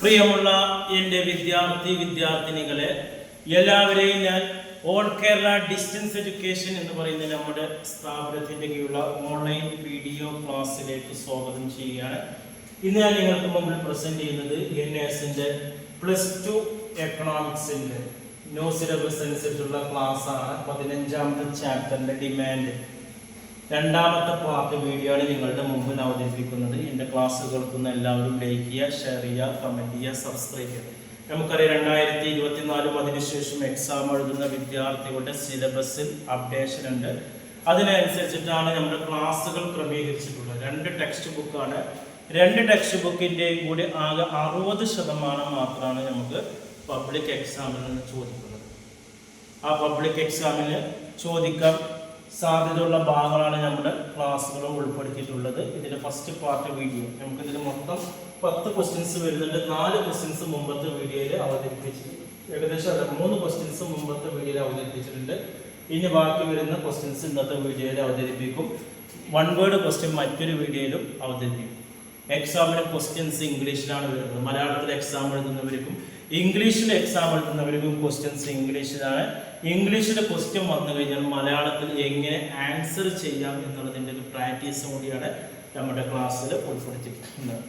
പ്രിയമുള്ള എൻ്റെ വിദ്യാർത്ഥിനികളെ, എല്ലാവരെയും ഞാൻ ഓൾ കേരള ഡിസ്റ്റൻസ് എഡ്യൂക്കേഷൻ എന്ന് പറയുന്ന നമ്മുടെ സ്ഥാപനത്തിൻ്റെ കീഴിലുള്ള ഓൺലൈൻ വീഡിയോ ക്ലാസ്സിലേക്ക് സ്വാഗതം ചെയ്യുകയാണ്. ഇന്ന് ഞാൻ നിങ്ങൾക്ക് മുമ്പിൽ പ്രസന്റ് ചെയ്യുന്നത് NASന്റെ +2 എക്കണോമിക്സിൻ്റെ ന്യൂ സിലബസ് അനുസരിച്ചുള്ള ക്ലാസ്സാണ്. 15ാമത്തെ ചാപ്റ്ററിൻ്റെ ഡിമാൻഡ് രണ്ടാമത്തെ പാർട്ട് വീഡിയോ ആണ് നിങ്ങളുടെ മുമ്പിൽ അവതരിപ്പിക്കുന്നത്. എൻ്റെ ക്ലാസ് കേൾക്കുന്ന എല്ലാവരും ലൈക്ക് ചെയ്യുക, ഷെയർ ചെയ്യുക, കമൻറ്റ് ചെയ്യുക, സബ്സ്ക്രൈബ് ചെയ്യുക. നമുക്കറിയാം 2024 അതിനുശേഷം എക്സാം എഴുതുന്ന വിദ്യാർത്ഥികളുടെ സിലബസിൽ അപ്ഡേഷൻ ഉണ്ട്. അതിനനുസരിച്ചിട്ടാണ് നമ്മുടെ ക്ലാസ്സുകൾ ക്രമീകരിച്ചിട്ടുള്ളത്. 2 ടെക്സ്റ്റ് ബുക്കാണ്. 2 ടെക്സ്റ്റ് ബുക്കിൻ്റെയും കൂടി ആകെ 60% മാത്രമാണ് നമുക്ക് പബ്ലിക് എക്സാമിൽ നിന്ന് ചോദിക്കുന്നത്. ആ പബ്ലിക് എക്സാമിന് ചോദിക്കാൻ സാധ്യതയുള്ള ഭാഗങ്ങളാണ് നമ്മുടെ ക്ലാസ്സുകളും ഉൾപ്പെടുത്തിയിട്ടുള്ളത്. ഇതിൻ്റെ ഫസ്റ്റ് പാർട്ട് വീഡിയോ നമുക്കിതിൽ മൊത്തം 10 ക്വസ്റ്റ്യൻസ് വരുന്നുണ്ട്. 4 ക്വസ്റ്റ്യൻസ് മുമ്പത്തെ വീഡിയോയിൽ അവതരിപ്പിച്ചിട്ടുണ്ട്. ഏകദേശം 3 ക്വസ്റ്റ്യൻസ് മുമ്പത്തെ വീഡിയോയിൽ അവതരിപ്പിച്ചിട്ടുണ്ട്. ഇനി ബാക്കി വരുന്ന ക്വസ്റ്റ്യൻസ് ഇന്നത്തെ വീഡിയോയിൽ അവതരിപ്പിക്കും. 1 വേർഡ് ക്വസ്റ്റ്യൻ മറ്റൊരു വീഡിയോയിലും അവതരിപ്പിക്കും. എക്സാമിന് ക്വസ്റ്റ്യൻസ് ഇംഗ്ലീഷിലാണ് വരുന്നത്. മലയാളത്തിൽ എക്സാം എഴുതുന്നവർക്കും ഇംഗ്ലീഷിൽ എക്സാം എഴുതുന്നവർക്കും ക്വസ്റ്റ്യൻസ് ഇംഗ്ലീഷിലാണ്. ഇംഗ്ലീഷിലെ ക്വസ്റ്റ്യൻ വന്നു കഴിഞ്ഞാൽ മലയാളത്തിൽ എങ്ങനെ ആൻസർ ചെയ്യാം എന്നുള്ളതിൻ്റെ ഒരു പ്രാക്ടീസ് കൂടിയാണ് നമ്മുടെ ക്ലാസ്സിൽ ഉൾപ്പെടുത്തിയിട്ടുള്ളത്.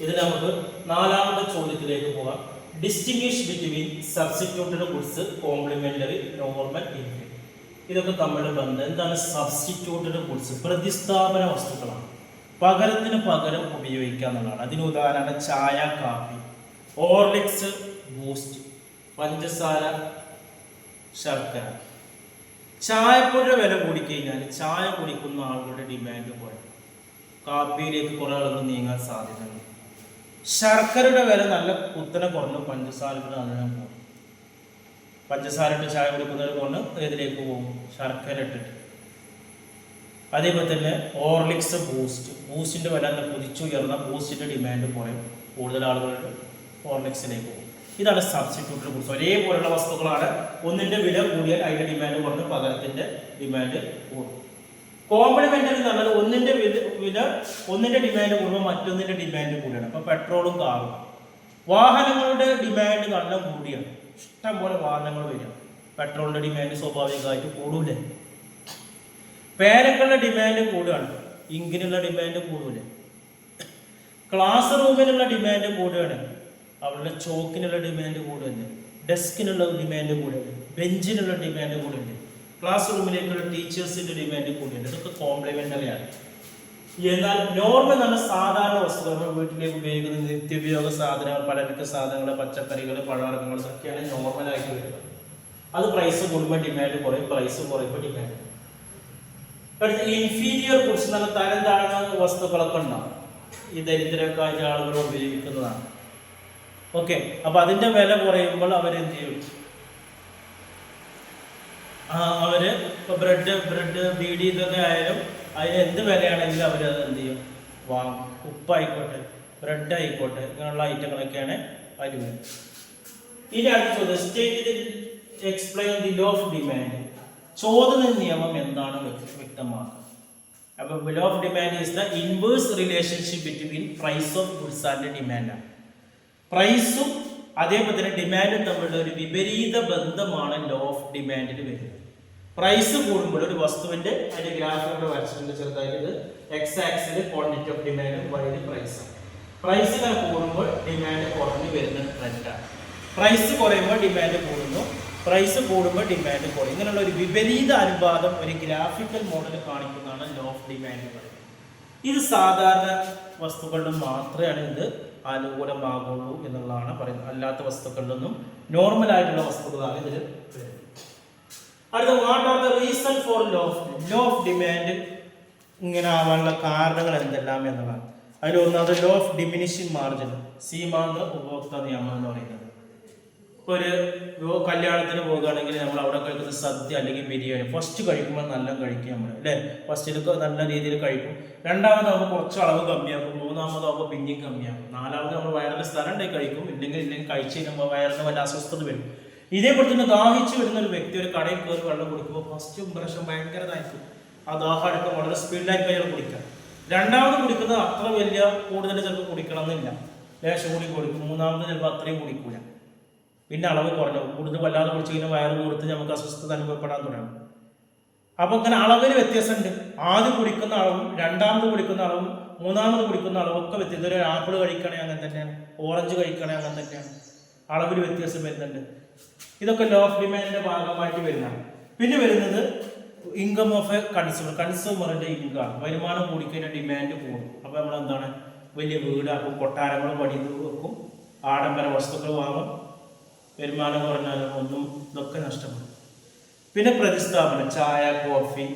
ഇത് നമുക്ക് 4ാമത്തെ ചോദ്യത്തിലേക്ക് പോകാം. Distinguish between substituted goods, complementary, normal, infinite. ഇതൊക്കെ തമ്മിലുള്ള ബന്ധം എന്താണ്? സബ്സ്റ്റിറ്റ്യൂട്ടഡ് ഗുഡ്സ് പ്രതിസ്ഥാപന വസ്തുക്കളാണ്. പകരത്തിന് പകരം ഉപയോഗിക്കുക എന്നുള്ളതാണ്. അതിന് ഉദാഹരണമാണ് ചായ, കാപ്പി, ഓർലിക്സ്, ബൂസ്റ്റ്, പഞ്ചസാര, ശർക്കര. ചായപ്പൊടിയുടെ വില കൂടിക്കഴിഞ്ഞാൽ ചായ കുടിക്കുന്ന ആളുകളുടെ ഡിമാൻഡ് കുറയും. കാപ്പിയിലേക്ക് കുറേ ആളുകൾ നീങ്ങാൻ സാധ്യതയുണ്ട്. ശർക്കരയുടെ വില നല്ല കുത്തനെ കുറഞ്ഞു, പഞ്ചസാരയുടെ അങ്ങനെ പോകും. പഞ്ചസാര ഇട്ട് ചായ കുടിക്കുന്നവർ കുറഞ്ഞ് ഏതിലേക്ക് പോകും? ശർക്കര ഇട്ടിട്ട്. അതേപോലെ തന്നെ ഓർലിക്സ്, ബൂസ്റ്റിൻ്റെ വില കുതിച്ചുയർന്ന ബൂസ്റ്റിൻ്റെ ഡിമാൻഡ് കുറയും. കൂടുതൽ ആളുകളുടെ ഓർലിക്സിലേക്ക് പോകും. ഇതാണ് സബ്സ്റ്റിറ്റ്യൂട്ടഡ് ഗുഡ്സ്. ഒരേപോലുള്ള വസ്തുക്കളാണ്. ഒന്നിൻ്റെ വില കൂടിയാൽ അതിൻ്റെ ഡിമാൻഡ് കുറഞ്ഞ് പകരത്തിൻ്റെ ഡിമാൻഡ് കൂടും. കോംപ്ലിമെന്ററി എന്ന് പറഞ്ഞാൽ ഒന്നിൻ്റെ ഡിമാൻഡ് കൂടുമ്പോൾ മറ്റൊന്നിൻ്റെ ഡിമാൻഡ് കൂടിയാണ്. അപ്പോൾ പെട്രോളും കാറും. വാഹനങ്ങളുടെ ഡിമാൻഡ് നല്ല കൂടിയാണ്. ഇഷ്ടംപോലെ വാഹനങ്ങൾ വരിക. പെട്രോളിൻ്റെ ഡിമാൻഡ് സ്വാഭാവികമായിട്ട് കൂടൂലേ? പേനകളുടെ ഡിമാൻഡ് കൂടുകയാണ്. ഇങ്കിനുള്ള ഡിമാൻഡ് കൂടൂലേ? ക്ലാസ് റൂമിനുള്ള ഡിമാൻഡ് കൂടുകയാണ്. അവരുടെ ചോക്കിനുള്ള ഡിമാൻഡ് കൂടുകയല്ലേ? ഡെസ്കിനുള്ള ഡിമാൻഡ് കൂടുകയല്ലേ? ബെഞ്ചിനുള്ള ഡിമാൻഡ് കൂടുകയല്ലേ? ക്ലാസ് റൂമിലേക്കുള്ള ടീച്ചേഴ്സിൻ്റെ ഡിമാൻഡ് കൂടുകയല്ലേ? ഇതൊക്കെ കോംപ്ലിമെന്ററിയാണ്. എന്നാൽ നോർമൽ നല്ല സാധാരണ വസ്തുക്കൾ നമ്മൾ വീട്ടിലേക്ക് ഉപയോഗിക്കുന്ന നിത്യോപയോഗ സാധനങ്ങൾ, പലചരക്ക് സാധനങ്ങൾ, പച്ചക്കറികൾ, പഴവർഗ്ഗങ്ങൾ, ഇതൊക്കെയാണ് നോർമലായിട്ട് വരുന്നത്. അത് പ്രൈസ് കൂടുമ്പോൾ ഡിമാൻഡ് കുറയും, പ്രൈസ് കുറയുമ്പോൾ ഡിമാൻഡ്. അടുത്ത ഇൻഫീരിയർ ഗുഡ്സ് നല്ല തരം താഴ്ന്ന വസ്തുക്കളൊക്കെ ഉണ്ടാവും. ഈ ദരിദ്രക്കായ ആളുകൾ ഉപയോഗിക്കുന്നതാണ്. ഓക്കെ, അപ്പൊ അതിന്റെ വില കുറയുമ്പോൾ അവരെന്ത് ചെയ്യും? അവര് ഇപ്പൊ ബ്രെഡ് ബീഡി ഇതൊക്കെ ആയാലും അതിന് എന്ത് വിലയാണെങ്കിലും അവരത് എന്ത് ചെയ്യും? വാങ്ങും. ഉപ്പായിക്കോട്ടെ, ബ്രെഡ് ആയിക്കോട്ടെ, ഇങ്ങനെയുള്ള ഐറ്റങ്ങളൊക്കെയാണ് അതിൽ വരുന്നത്. ഇനി അടുത്ത ചോദ്യം, state explain the law of demand. ചോദന നിയമം എന്താണ് വ്യക്തമാക്കുക. അപ്പൊ law of demand is the inverse relationship between price of goods and demand. പ്രൈസും അതേപോലെ തന്നെ ഡിമാൻഡും തമ്മിലുള്ള ഒരു വിപരീത ബന്ധമാണ് ലോ ഓഫ് ഡിമാൻഡിൽ വരുന്നത്. പ്രൈസ് കൂടുമ്പോൾ ഒരു വസ്തുവിന്റെ അതിന്റെ ഗ്രാഫുകൾ വരച്ചിട്ടുണ്ട് ചെറുതായിട്ട്. ഇത് എക്സ് ആക്സിൽ ക്വാണ്ടിറ്റി ഓഫ് ഡിമാൻഡും വൈ പ്രൈസ്. പ്രൈസ് ഇങ്ങനെ കൂടുമ്പോൾ ഡിമാൻഡ് കുറഞ്ഞു വരുന്ന ട്രെൻഡാണ്. പ്രൈസ് കുറയുമ്പോൾ ഡിമാൻഡ് കൂടുന്നു, പ്രൈസ് കൂടുമ്പോൾ ഡിമാൻഡ് കുറയും. ഇങ്ങനെയുള്ള ഒരു വിപരീത അനുപാതം ഒരു ഗ്രാഫിക്കൽ മോഡൽ കാണിക്കുന്നതാണ് ലോ ഓഫ് ഡിമാൻഡ് പറയുന്നത്. ഇത് സാധാരണ വസ്തുക്കളിലും മാത്രമേ ഇത് അനുകൂലമാകുള്ളൂ എന്നുള്ളതാണ് പറയുന്നത്. അല്ലാത്ത വസ്തുക്കളിലൊന്നും നോർമൽ ആയിട്ടുള്ള വസ്തുക്കളാണ് ഇതിൽ വരുന്നത്. അടുത്ത, what are the reason for low of demand ഇങ്ങനെ ആവാനുള്ള കാരണങ്ങൾ എന്തെല്ലാം എന്നതാണ്. അതിൽ ഒന്നാമത് ലോ ഓഫ് ഡിമിനിഷിംഗ് മാർജിൻ, സീമാന്ത ഉപഭോക്തൃ നിയമം എന്ന് പറയുന്നത്. ഒരു കല്യാണത്തിന് പോകുകയാണെങ്കിൽ നമ്മൾ അവിടെ കഴിക്കുന്ന സദ്യ അല്ലെങ്കിൽ ബിരിയാണി ഫസ്റ്റ് കഴിക്കുമ്പോൾ നല്ല കഴിക്കും നമ്മൾ, അല്ലേ? ഫസ്റ്റിലൊക്കെ നല്ല രീതിയിൽ കഴിക്കും. രണ്ടാമതാകുമ്പോൾ കുറച്ച് അളവ് കമ്മിയാക്കും. മൂന്നാമതാകുമ്പോൾ പിന്നെയും കമ്മിയാക്കും. നാലാമത് നമ്മൾ വയറിൻ്റെ സ്ഥലം ഉണ്ടെങ്കിൽ കഴിക്കും. ഇല്ലെങ്കിൽ കഴിച്ച് കഴിയുമ്പോൾ വയറിന് വല്ല അസ്വസ്ഥത വരും. ഇതേപോലെ തന്നെ ദാഹിച്ച് വരുന്ന ഒരു വ്യക്തി ഒരു കടയിൽ കയറി വെള്ളം കുടിക്കുമ്പോൾ ഫസ്റ്റ് ഇംപ്രഷൻ ഭയങ്കരതായിരിക്കും. ആ ദാഹം എടുക്കാൻ വളരെ സ്പീഡിലായിട്ട് അയാൾ കുടിക്കാം. രണ്ടാമത് കുടിക്കുന്നത് അത്ര വലിയ കൂടുതൽ ചിലപ്പോൾ കുടിക്കണം എന്നില്ല. ലേശം കൂടി കുടിക്കും, മൂന്നാമത് ചിലപ്പോൾ അത്രയും കുടിക്കൂല, പിന്നെ അളവ് കുറഞ്ഞു. കൂടുതൽ വല്ലാതെ കുടിച്ച് കഴിഞ്ഞാൽ വയറ് കൊടുത്ത് നമുക്ക് അസ്വസ്ഥത അനുഭവപ്പെടാൻ തുടങ്ങും. അപ്പോൾ ഇങ്ങനെ അളവിൽ വ്യത്യാസമുണ്ട്. ആദ്യം കുടിക്കുന്ന അളവും രണ്ടാമത് കുടിക്കുന്ന അളവും മൂന്നാമത് കുടിക്കുന്ന അളവൊക്കെ വ്യത്യാസം. ഒരു ആപ്പിൾ കഴിക്കണേ അങ്ങനെ തന്നെയാണ്, ഓറഞ്ച് കഴിക്കണേ അങ്ങനെ തന്നെയാണ്, അളവിൽ വ്യത്യാസം വരുന്നുണ്ട്. ഇതൊക്കെ ലോ ഓഫ് ഡിമാൻഡിന്റെ ഭാഗമായിട്ട് വരുന്നതാണ്. പിന്നെ വരുന്നത് ഇൻകം ഓഫ് എ കൺസ്യൂമർ. കൺസ്യൂമറിന്റെ ഇൻകം, വരുമാനം കൂടിക്കഴിഞ്ഞാൽ ഡിമാൻഡ് കൂടും. അപ്പോൾ നമ്മൾ എന്താണ്, വലിയ വീടാക്കും, കൊട്ടാരങ്ങളും പണിത് വെക്കും, ആഡംബര വസ്തുക്കൾ വാങ്ങും. വരുമാനം കുറഞ്ഞാലും ഒന്നും ഇതൊക്കെ നഷ്ടപ്പെടും. പിന്നെ പ്രതിസ്ഥാപനം, ചായ കോഫി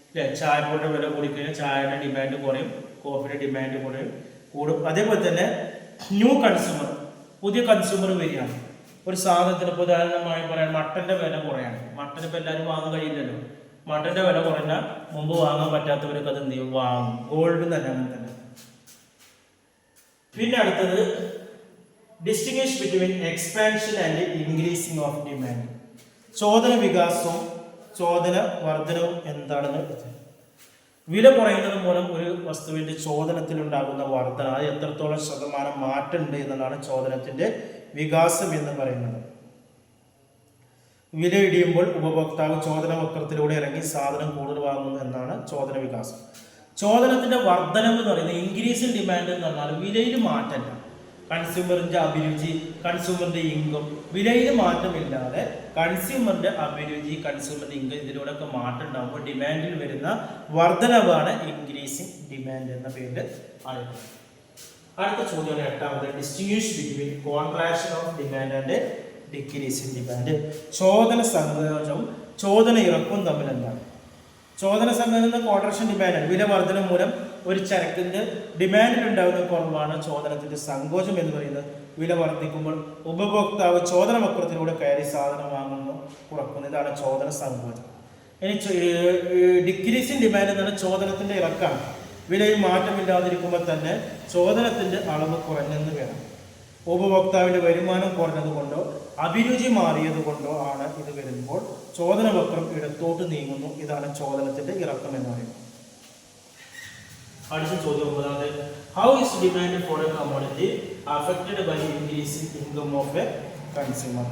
അല്ലേ, ചായപ്പൊടിയുടെ വില കൂടിക്കഴിഞ്ഞാൽ ചായയുടെ ഡിമാൻഡ് കുറയും, കോഫിയുടെ ഡിമാൻഡ് കൂടും. അതേപോലെ തന്നെ ന്യൂ കൺസ്യൂമർ, പുതിയ കൺസ്യൂമർ വരികയാണ്. ഒരു സാധനത്തിന് ഇപ്പോൾ ഉദാഹരണമായി പറയാൻ മട്ടൻ്റെ വില കുറയാണ്. മട്ടൻ ഇപ്പോൾ എല്ലാവരും വാങ്ങാൻ കഴിയില്ലല്ലോ. മട്ടൻ്റെ വില കുറഞ്ഞാൽ മുമ്പ് വാങ്ങാൻ പറ്റാത്തവരൊക്കെ അത് എന്ത് ചെയ്യും, വാങ്ങും. ഗോൾഡ് തന്നെ അങ്ങനെ തന്നെ. പിന്നെ അടുത്തത് distinguish between expansion and increasing of demand. ചോദന വികാസവും ചോദന വർധനവും എന്താണെന്ന് വെച്ചാൽ, വില കുറയുന്നത് മൂലം ഒരു വസ്തുവിൻ്റെ ചോദനത്തിലുണ്ടാകുന്ന വർധന, അത് എത്രത്തോളം ശതമാനം മാറ്റമുണ്ട് എന്നുള്ളതാണ് ചോദനത്തിൻ്റെ വികാസം എന്ന് പറയുന്നത്. വില ഇടിയുമ്പോൾ ഉപഭോക്താവ് ചോദന വക്രത്തിലൂടെ ഇറങ്ങി സാധനം കൂടുതൽ വാങ്ങുന്നു എന്നാണ് ചോദന വികാസം. ചോദനത്തിൻ്റെ വർധനം എന്ന് പറയുന്നത് ഇൻക്രീസ് ഇൻ ഡിമാൻഡ് എന്ന് പറഞ്ഞാൽ വിലയിൽ മാറ്റമില്ല. കൺസ്യൂമറിൻ്റെ അഭിരുചി, കൺസ്യൂമറിൻ്റെ ഇൻകം, വിലയിൽ മാറ്റമില്ലാതെ കൺസ്യൂമറിൻ്റെ അഭിരുചി, കൺസ്യൂമറിൻ്റെ ഇൻകം, ഇതിലൂടെയൊക്കെ മാറ്റം ഉണ്ടാകുമ്പോൾ ഡിമാൻഡിൽ വരുന്ന വർധനവാണ് ഇൻക്രീസിങ് ഡിമാൻഡ് എന്ന പേരിൽ അറിയപ്പെടുന്നത്. അടുത്ത ചോദ്യമാണ് എട്ടാമത്, distinguish between contraction of demand and decreasing demand. ചോദന സങ്കോചവും ചോദന ഇറക്കവും തമ്മിൽ എന്താണ്? ചോദന സങ്കോചം കോൺട്രാക്ഷൻ ഡിമാൻഡാണ്. വില വർധന മൂലം ഒരു ചരക്കിൻ്റെ ഡിമാൻഡിൽ ഉണ്ടാകുന്ന കുറവാണ് ചോദനത്തിൻ്റെ സങ്കോചം എന്ന് പറയുന്നത്. വില വർദ്ധിക്കുമ്പോൾ ഉപഭോക്താവ് ചോദന വക്രത്തിലൂടെ കയറി സാധനം വാങ്ങുന്നു, കുറക്കുന്നു. ഇതാണ് ചോദന സങ്കോചം. ഇനി ഡിക്രീസിങ് ഡിമാൻഡ് എന്ന് പറഞ്ഞാൽ ചോദനത്തിൻ്റെ ഇറക്കാണ്. വിലയിൽ മാറ്റമില്ലാതിരിക്കുമ്പോൾ തന്നെ ചോദനത്തിൻ്റെ അളവ് കുറഞ്ഞെന്ന് വേണം. ഉപഭോക്താവിൻ്റെ വരുമാനം കുറഞ്ഞതുകൊണ്ടോ അഭിരുചി മാറിയതുകൊണ്ടോ ആണ് ഇത് വരുമ്പോൾ ചോദന വക്രം ഇടത്തോട്ട് നീങ്ങുന്നു. ഇതാണ് ചോദനത്തിൻ്റെ ഇറക്കം എന്ന് പറയുന്നത്. അടുത്ത ചോദ്യം ഒമ്പതാമത്, how is demand for a commodity affected by increasing income of a consumer.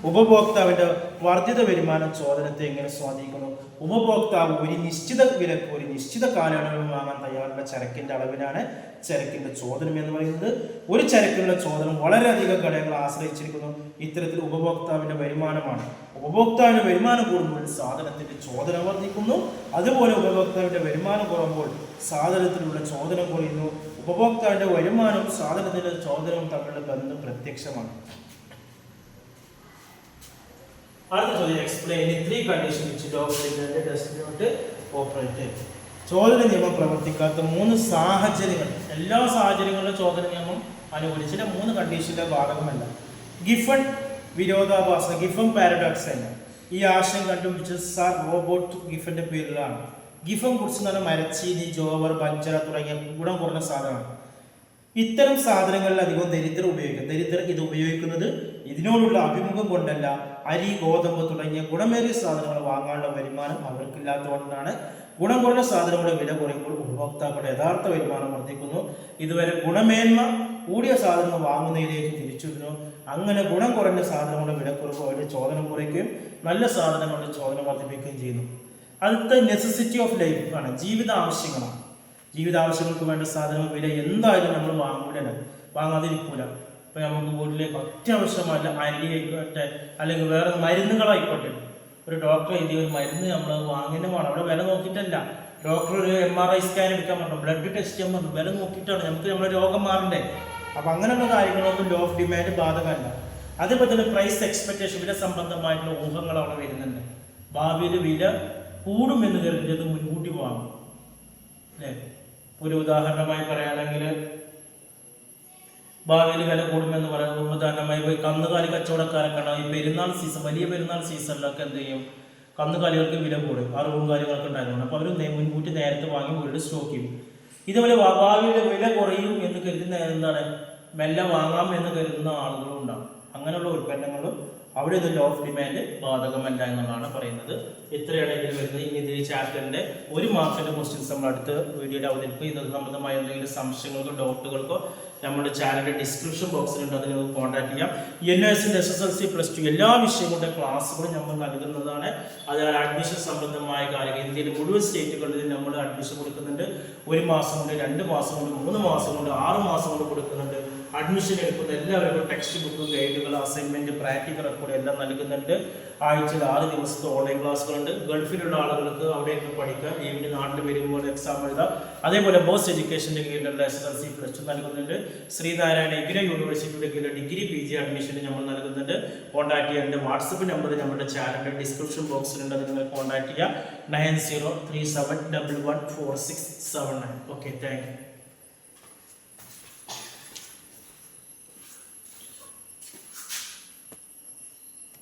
ഉപഭോക്താവിൻ്റെ വർദ്ധിത വരുമാനം ചോദനത്തെ എങ്ങനെ സ്വാധീനിക്കുന്നു? ഉപഭോക്താവ് ഒരു നിശ്ചിത വിലക്ക് ഒരു നിശ്ചിത കാലയളവിൽ വാങ്ങാൻ തയ്യാറുള്ള ചരക്കിൻ്റെ അളവിനാണ് ചരക്കിൻ്റെ ചോദനം എന്ന് പറയുന്നത്. ഒരു ചരക്കിനുള്ള ചോദനം വളരെയധികം ഘടകങ്ങളെ ആശ്രയിച്ചിരിക്കുന്നു. ഇത്തരത്തിൽ ഉപഭോക്താവിൻ്റെ വരുമാനമാണ്. ഉപഭോക്താവിൻ്റെ വരുമാനം കൂടുമ്പോൾ സാധനത്തിൻ്റെ ചോദന വർദ്ധിക്കുന്നു. അതുപോലെ ഉപഭോക്താവിൻ്റെ വരുമാനം കുറയുമ്പോൾ സാധനത്തിലുള്ള ചോദനം കുറയുന്നു. ഉപഭോക്താവിൻ്റെ വരുമാനവും സാധനത്തിൻ്റെ ചോദനവും തമ്മിലുള്ള ബന്ധം പ്രത്യക്ഷമാണ്. അടുത്ത ചോദ്യം, explain three condition which law of demand does not operate. ചോദന നിയമം പ്രവർത്തിക്കാത്ത മൂന്ന് സാഹചര്യങ്ങൾ. എല്ലാ സാഹചര്യങ്ങളിലും ചോദന നിയമം അനുകൂലിച്ചില്ല. മൂന്ന് കണ്ടീഷന്റെ ബാധകമല്ല. ഗിഫൺ വിരോധാഭാസ, ഗിഫൺ പാരഡോക്സ് അല്ല. ഈ ആശയം കണ്ടുപിടിച്ചത് സർ റോബോട്ട് ഗിഫന്റെ പേരിലാണ്. ഗിഫൺ കുറിച്ച് നല്ല മരച്ചീനി, ജോവർ, ബഞ്ചറ തുടങ്ങിയ ഗുണം കുറഞ്ഞ സാധനമാണ്. ഇത്തരം സാധനങ്ങളിൽ അധികം ദരിദ്രർ ഉപയോഗിക്കും. ദരിദ്രർ ഇത് ഉപയോഗിക്കുന്നത് ഇതിനോടുള്ള അഭിമുഖം കൊണ്ടല്ല, അരി, ഗോതമ്പ് തുടങ്ങിയ ഗുണമേറിയ സാധനങ്ങൾ വാങ്ങാനുള്ള വരുമാനം അവർക്കില്ലാത്തതുകൊണ്ടാണ്. ഗുണം കുറഞ്ഞ സാധനങ്ങളുടെ വില കുറയുമ്പോൾ ഉപഭോക്താക്കളുടെ യഥാർത്ഥ വരുമാനം വർദ്ധിക്കുന്നു. ഇതുവരെ ഗുണമേന്മ കൂടിയ സാധനങ്ങൾ വാങ്ങുന്നതിലേക്ക് തിരിച്ചുവിടുന്നു. അങ്ങനെ ഗുണം കുറഞ്ഞ സാധനങ്ങളുടെ വില കുറവ് അവരുടെ ചോദനം കുറയ്ക്കുകയും നല്ല സാധനങ്ങളുടെ ചോദനം വർദ്ധിപ്പിക്കുകയും ചെയ്യുന്നു. അടുത്ത നെസസിറ്റി ഓഫ് ലൈഫ് ആണ്, ജീവിത ആവശ്യങ്ങളാണ്. ജീവിതാവശ്യങ്ങൾക്ക് വേണ്ട സാധനങ്ങൾ വില എന്തായാലും നമ്മൾ വാങ്ങാതിരിക്കൂല. ഇപ്പം നമുക്ക് വീട്ടിലേക്ക് അത്യാവശ്യമല്ല അരി ആയിക്കോട്ടെ, അല്ലെങ്കിൽ വേറെ മരുന്നുകളായിക്കോട്ടെ. ഒരു ഡോക്ടർ എഴുതിയ ഒരു മരുന്ന് നമ്മൾ വാങ്ങുന്നതാണ്. അവിടെ വില നോക്കിയിട്ടല്ല. ഡോക്ടർ ഒരു MRI സ്കാൻ എടുക്കാൻ പറഞ്ഞു, ബ്ലഡ് ടെസ്റ്റ് ചെയ്യാൻ പറഞ്ഞു, വില നോക്കിയിട്ടാണ്. നമുക്ക് നമ്മുടെ രോഗം മാറണ്ടേ. അപ്പം അങ്ങനെയുള്ള കാര്യങ്ങളൊന്നും ലോ ഓഫ് ഡിമാൻഡ് ബാധകമല്ല. അതേപോലെ തന്നെ പ്രൈസ് എക്സ്പെക്ടേഷൻ, വില സംബന്ധമായിട്ടുള്ള ഊഹങ്ങൾ അവിടെ വരുന്നുണ്ട്. ഭാവിയിൽ വില കൂടുമെന്ന് കരുതിയത് മുൻകൂട്ടി വാങ്ങും അല്ലേ. ഒരു ഉദാഹരണമായി പറയുകയാണെങ്കിൽ ഭാവിയിൽ വില കൂടുമെന്ന് പറയുമ്പോൾ ഉദാഹരണമായി കന്നുകാലി കച്ചവടക്കാരൊക്കെയാണ് ഈ പെരുന്നാൾ സീസൺ, വലിയ പെരുന്നാൾ സീസണിലൊക്കെ എന്ത് ചെയ്യും, കന്നുകാലികൾക്ക് വില കൂടും, അറിവും കാര്യങ്ങളൊക്കെ ഉണ്ടായിരുന്നു. അപ്പോൾ അവർ മുൻകൂട്ടി നേരത്തെ വാങ്ങി വീട് സ്റ്റോക്ക് ചെയ്യും. ഇതുപോലെ ഭാവിയിൽ വില കുറയും എന്ന് കരുതുന്ന എന്താണ്, മെല്ലെ വാങ്ങാം എന്ന് കരുതുന്ന ആളുകളും ഉണ്ടാകും. അങ്ങനെയുള്ള ഉൽപ്പന്നങ്ങളും അവിടെ ഇത് ലോ ഓഫ് ഡിമാൻഡ് ബാധകമല്ല എന്നുള്ളതാണ് പറയുന്നത്. ഇത്രയാണ് ഇതിൽ വരുന്നത്. ഇനി ഇത് ഈ ചാപ്റ്ററിൻ്റെ 1 മാർക്കിൻ്റെ ക്വസ്റ്റ്യൻസ് നമ്മൾ അടുത്ത വീഡിയോയിൽ അവതരിപ്പിക്കും. ഇത് സംബന്ധമായ എന്തെങ്കിലും സംശയങ്ങൾക്കോ ഡൗട്ടുകൾക്കോ നമ്മുടെ ചാനലിൻ്റെ ഡിസ്ക്രിപ്ഷൻ ബോക്സിലുണ്ട്, അതിൽ നിങ്ങൾക്ക് കോൺടാക്ട് ചെയ്യാം. യൂണിവേഴ്സിറ്റി SSLC +2 എല്ലാ വിഷയങ്ങളുടെ ക്ലാസ്സുകളും നമ്മൾ നൽകുന്നതാണ്. അതിനാൽ അഡ്മിഷൻ സംബന്ധമായ കാര്യങ്ങൾ ഇന്ത്യയിലെ മുഴുവൻ സ്റ്റേറ്റുകളിലും നമ്മൾ അഡ്മിഷൻ കൊടുക്കുന്നുണ്ട്. 1 മാസം കൊണ്ട്, 2 മാസം കൊണ്ട്, 3 മാസം കൊണ്ട്, 6 മാസം കൊണ്ട് കൊടുക്കുന്നുണ്ട്. അഡ്മിഷൻ എടുക്കുന്ന എല്ലാവർക്കും ടെക്സ്റ്റ് ബുക്ക്, ഗൈഡുകൾ, അസൈൻമെന്റ്, പ്രാക്ടിക്കൽ കൂടെ എല്ലാം നൽകുന്നുണ്ട്. ആഴ്ചയിൽ 6 ദിവസത്തെ ഓൺലൈൻ ക്ലാസ്സുകളുണ്ട്. ഗൾഫിലുള്ള ആളുകൾക്ക് അവിടെയൊക്കെ പഠിക്കാം, ഈവനിങ് നാട്ടിൽ വരുമ്പോൾ എക്സാം എഴുതാം. അതേപോലെ ബോസ് എഡ്യൂക്കേഷൻ്റെ കീഴിലുള്ള SSLC +2 നൽകുന്നുണ്ട്. ശ്രീനാരായണ ഇഗ്നോ യൂണിവേഴ്സിറ്റിയുടെ കീഴിൽ ഡിഗ്രി PG അഡ്മിഷന് നമ്മൾ നൽകുന്നുണ്ട്. കോൺടാക്ട് ചെയ്യേണ്ട വാട്സപ്പ് നമ്പർ നമ്മുടെ ചാനലിൻ്റെ ഡിസ്ക്രിപ്ഷൻ ബോക്സിലുണ്ട്, അത് നിങ്ങൾ കോൺടാക്ട് ചെയ്യുക. 9037114679. Okay, thank you.